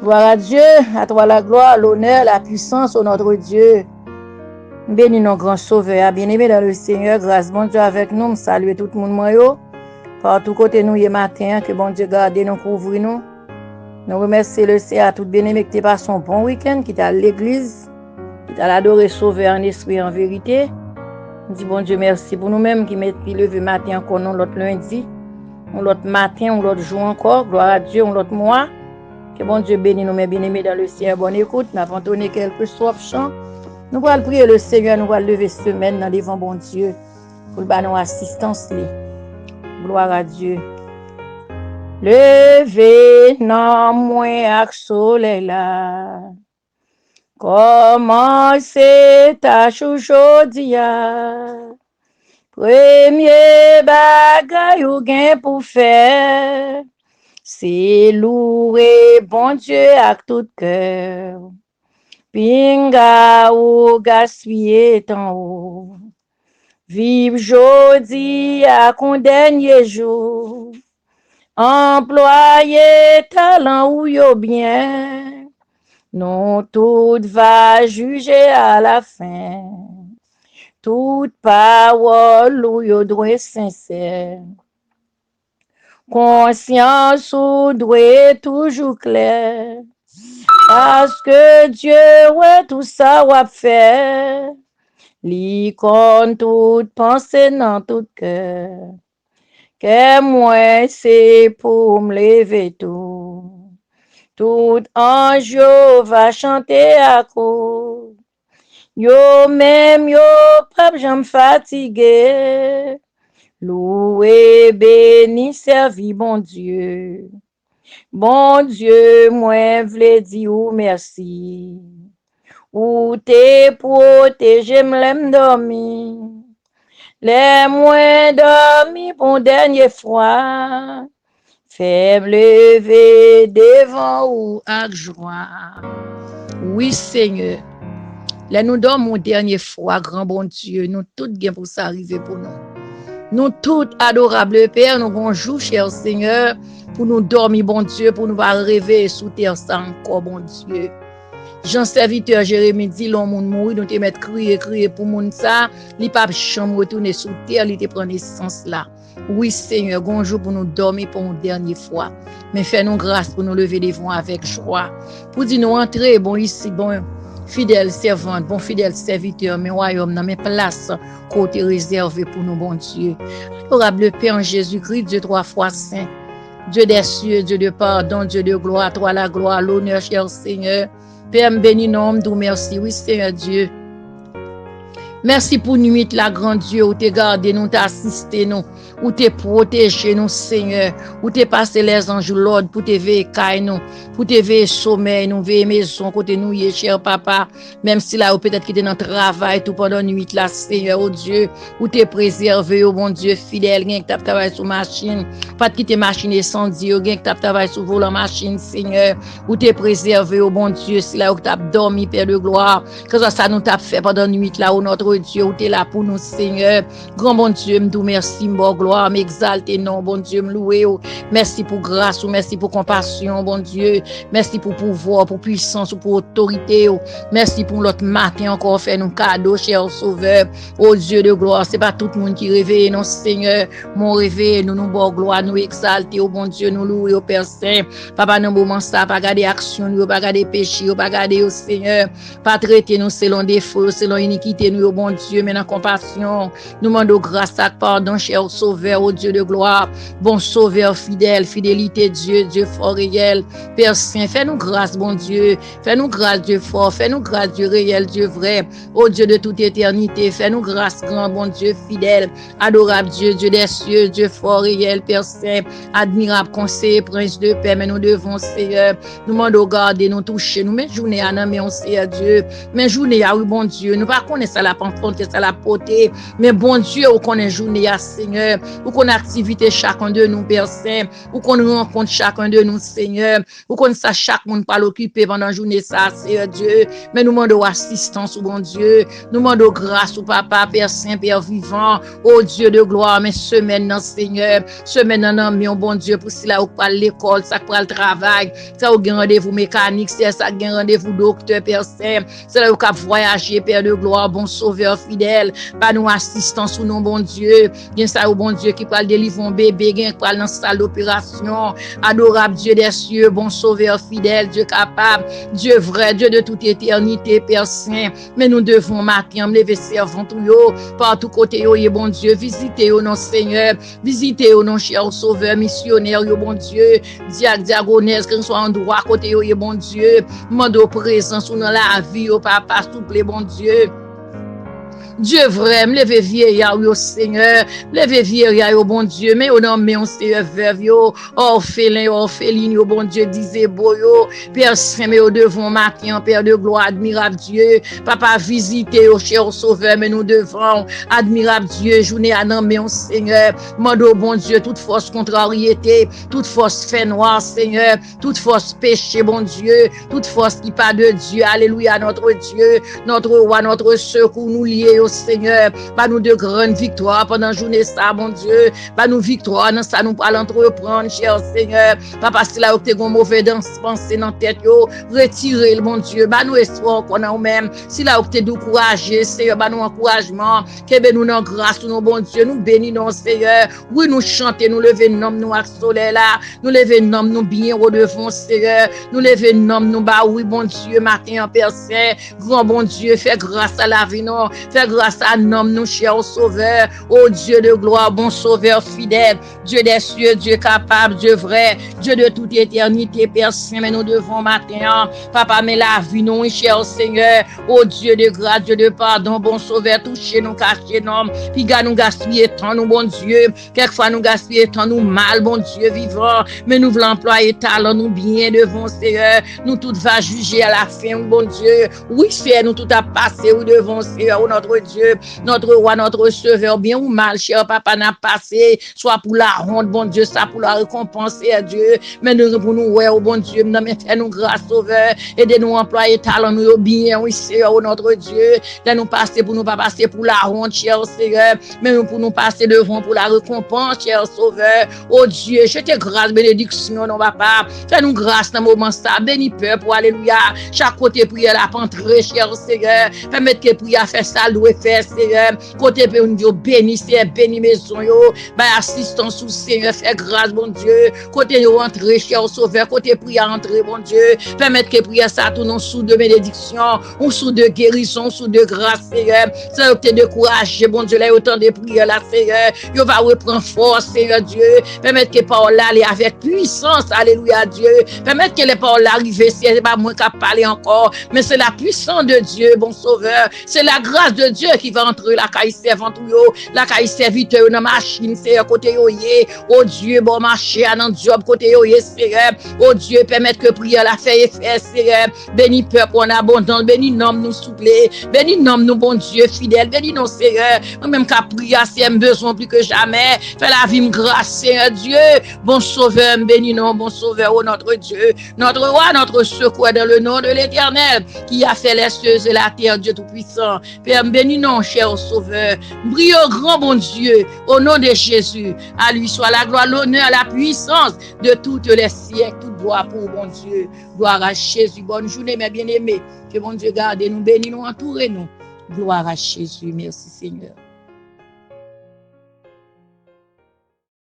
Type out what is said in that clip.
Gloire à Dieu, à toi la gloire, l'honneur, la puissance, au notre Dieu. Bénis nos grands sauveurs, bien-aimés dans le Seigneur, grâce bon Dieu avec nous, saluer tout le monde moyo. Partout côté nous hier matin, que bon Dieu garde nous, couvre nous. Nous remercions le Seigneur à tout bien-aimé qui passé un bon week-end, qui est à l'église, qui est à l'adorer sauveur en esprit et en vérité. Nous disons bon Dieu merci pour nous-mêmes qui mettons lever matin encore nous l'autre lundi, l'autre matin, l'autre jour encore, gloire à Dieu, l'autre mois. Que bon Dieu bénisse nous, mes bien-aimés dans le Seigneur. Bonne écoute, nous avons donné quelques soifs chants. Nous allons prier le Seigneur, nous allons lever semaine dans devant bon Dieu pour le nous assistance. Gloire à Dieu. Levez non moins avec soleil là. Commencez tâche aujourd'hui. Premier bagay ou gain pour faire. C'est louer bon Dieu avec tout cœur. Pinga ou gaspiller temps haut. Vive jodi à qu'on dernier jour. Employer talent ou yo bien. Non tout va juger à la fin. Toute parole ou yo doit sincère. Conscience ou doit toujours clair. Parce que Dieu, ouais, tout ça, va faire. Li compte toute pensée dans tout cœur. Que moi, c'est pour me lever tout. Tout ange va chanter à cause. Yo même, yo, pas j'en fatigué. Loué, béni, servi, bon Dieu. Bon Dieu, moi, v'le di ou merci. Ou te protégé, m'l'aime dormi. Les moins dormi pour dernière fois. Fais me lever devant ou avec joie. Oui, Seigneur. Là, nous dormons dernière fois, grand bon Dieu. Nous tout bien pour ça arriver pour nous. Nous tout adorables Père, nous bonjour, cher Seigneur, pour nous dormir, bon Dieu, pour nous pas rêver sous terre ça encore, bon Dieu. Jean serviteur Jérémie dit, l'homme moun mourir, nous te mettre crier pour moun ça, li pas chambre retourner sous terre, li te prend naissance là. Oui, Seigneur, bonjour pour nous dormir pour une dernière fois. Mais fais-nous grâce pour nous lever devant avec joie. Pour dire nous entrer, bon ici, bon fidèle servante, bon fidèle serviteur, mais royaume dans mes places, côté réservé pour nous, bon Dieu. Adorable Père en Jésus-Christ, Dieu 3 fois saint, Dieu des cieux, Dieu de pardon, Dieu de gloire, toi la gloire, l'honneur, cher Seigneur. Père, bénis nous, nous merci, oui Seigneur Dieu. Merci pour nuit la grande Dieu, où t'es gardé nous, t'es assisté nous, où t'es protégé nous, Seigneur, où t'es passé les anges l'ordre pour te veiller caille nous, pour te veiller sommeil nous, veiller maison côté nous, cher papa, même si là, ou peut-être qu'il était dans le travail tout pendant nuit là, Seigneur, oh Dieu, où t'es préservé, oh bon Dieu, fidèle, gain que t'as travaillé sur machine, pas de quitter machine incendie, gain que t'as travaillé sur volant machine, Seigneur, où t'es préservé, oh bon Dieu, si là, où t'as dormi, Père de gloire, que ça nous t'a fait pendant nuit là, où notre Dieu, où t'es là pour nous, Seigneur. Grand bon Dieu, m'dou merci, m'bo gloire, m'exalte, non, bon Dieu, m'louer. Merci pour grâce, merci pour compassion, bon Dieu. Merci pour pouvoir, pour puissance, pour autorité. Merci pour l'autre matin encore faire nos cadeaux, cher Sauveur. Oh Dieu de gloire, c'est pas tout le monde qui réveille, non, Seigneur. Mon réveil, nous bon gloire, nous exalter, oh bon Dieu, nous louer, oh Père Saint. Papa, non, moment ça, pas garder action, nous, pas garder péché, pas garder, oh Seigneur. Pas traiter nous selon défaut, selon iniquité, nous, oh bon Dieu, mais dans compassion, nous demandons grâce à pardon, cher Sauveur, oh Dieu de gloire, bon Sauveur fidèle, fidélité Dieu, Dieu fort réel, Père Saint, fais-nous grâce, bon Dieu, fais-nous grâce, Dieu fort, fais-nous grâce, Dieu réel, Dieu vrai, oh Dieu de toute éternité, fais-nous grâce, grand, bon Dieu fidèle, adorable Dieu, Dieu des cieux, Dieu fort réel, Père Saint, admirable conseiller, prince de paix, mais nous devons, Seigneur, nous demandons garder, nous toucher, nous mettons journée à nous, mais on sait Dieu, mais journée à oui, bon Dieu, nous pas connaître ça la rencontre que ça la portée. Mais bon Dieu, où qu'on est journée à Seigneur, où qu'on activité chacun de nous, Père Saint, où qu'on rencontre chacun de nous, Seigneur, où qu'on sache chaque monde pas l'occuper pendant la journée, ça, Seigneur Dieu. Mais nous demandons assistance, bon Dieu. Nous demandons grâce au Papa, Père Saint, Père vivant, au Dieu de gloire, mais semaine, non, Seigneur, semaine, non, mais bon Dieu, pour cela, où pas l'école, ça pas le travail, ça ou gen rendez-vous mécanique, c'est ça gen rendez-vous docteur, Père Saint, c'est là où cap voyager, Père de gloire, bon sauveur fidèle, pas nous assistance ou non, bon Dieu, gen ça ou bon Dieu qui parle délivrer un bébé, gen parle dans salle d'opération, adorable Dieu des cieux, bon sauveur fidèle, Dieu capable, Dieu vrai, Dieu de toute éternité, Père Saint, mais nous devons matin, lever servant tout yo, partout côté yo, bon Dieu, visitez yo, non Seigneur, visitez yo, non cher sauveur, missionnaire, yo, bon Dieu, diagonesse, que soit en droit côté yo, bon Dieu, mande présence ou dans la vie, au Papa, s'il vous plaît, bon Dieu. Dieu vrai, me leve vieillard yo Seigneur, leve vieillard yo bon Dieu, mais au nom mais on Seigneur veuve yo, orphelin, orpheline yo bon Dieu, disait beau yo, Père Saint, mais au devant matin, Père de gloire, admirable Dieu, Papa visiter au cher sauveur, mais nous devons, admirable Dieu, journée à nom mais on Seigneur, mande au bon Dieu, toute force contrariété, toute force fait noir Seigneur, toute force péché bon Dieu, toute force qui pas de Dieu, alléluia notre Dieu, notre roi, notre secours, nous liés au Seigneur, pas nous de grandes victoires pendant la journée ça, mon Dieu, pas nous victoire dans ça nous pas l'entreprendre, cher Seigneur, papa c'est là où tu as mauvais pensée dans tête yo, retirez le mon Dieu, bah nous espoir qu'on a nous même, si là où tu es encouragé, Seigneur, bah nous encouragement, que ben nous dans grâce nous bon Dieu, nous bénissons Seigneur, oui nous chanter, nous lever nom nous à soleil là, nous lever nom nous bien au devant Seigneur, nous lever nom nous bah oui bon Dieu matin Père Saint, grand bon Dieu, fais grâce à la vie non, fais grâce à nom nous cher sauveur, oh Dieu de gloire, bon sauveur fidèle, Dieu des cieux, Dieu capable, Dieu vrai, Dieu de toute éternité, Père Saint, mais nous devons matin, Papa, mais la vie nous, cher Seigneur, oh Dieu de grâce, Dieu de pardon, bon sauveur, touchez nous, cachez nous, puis nous gaspiller tant, nous, bon Dieu, quelquefois nous gaspiller tant, nous mal, bon Dieu vivant, mais nous voulons employer talent, nous bien devant Seigneur, nous tout va juger à la fin, bon Dieu, oui, Seigneur, nous tout a passé, oui, devant Seigneur, oh, notre Dieu, notre roi, notre sauveur, bien ou mal, cher Papa, n'a passé, soit pour la honte, bon Dieu, ça pour la récompenser à Dieu, mais nous pour nous, ouais, oh bon Dieu, nous fais-nous grâce, sauveur, aidez-nous employer talent, nous bien, oui, Seigneur, oh notre Dieu, de nous passer pour nous pas passer pour la honte, cher Seigneur, mais nous pour nous passer devant pour la récompense, cher sauveur, oh Dieu, je te grâce, bénédiction, non, papa, fais-nous grâce dans le moment ça, bénis peuple, alléluia, chaque côté prière la pentrée, cher Seigneur, permettre que prière fait ça, louer faire, Seigneur, côté pour nous bénis, Seigneur, bénis maison, yo, bah, assistance au Seigneur, fais grâce, bon Dieu, côté nous rentrer, cher sauveur, côté prière entrer, bon Dieu, permettre que prière ça tourne sous de bénédiction, ou sous de guérison, sous de grâce, Seigneur, ça te décourager, bon Dieu, là, autant de prières là, Seigneur, yo va reprendre force, Seigneur Dieu, permettre que paroles là, avec puissance, alléluia, Dieu, permettre que les paroles arrivent, c'est pas moi qui parler encore, mais c'est la puissance de Dieu, bon sauveur, c'est la grâce de Dieu qui va entrer la caille servante, la caille serviteur, dans machine, Seigneur, côté yo, oh Dieu, bon marché, dans job, côté yo, Seigneur, oh Dieu, permettre que prière la fait effet, Seigneur, bénis peuple en abondance, bénis nom nous souple, bénis nom nous, bon Dieu, fidèle, bénis nos Seigneur, même qu'à prier, c'est un besoin plus que jamais, fais la vie, grâce, Seigneur Dieu, bon sauveur, bénis nous, bon sauveur, oh notre Dieu, notre roi, notre secours, dans le nom de l'Éternel, qui a fait les cieux et la terre, Dieu Tout-Puissant, Père, bénis nous, cher sauveur, brille au grand bon Dieu, au nom de Jésus, à lui soit la gloire, l'honneur, la puissance de toutes les siècles, toute gloire pour bon Dieu, gloire à Jésus, bonne journée mes bien-aimés, que bon Dieu garde nous, bénis nous, entoure nous, gloire à Jésus, merci Seigneur.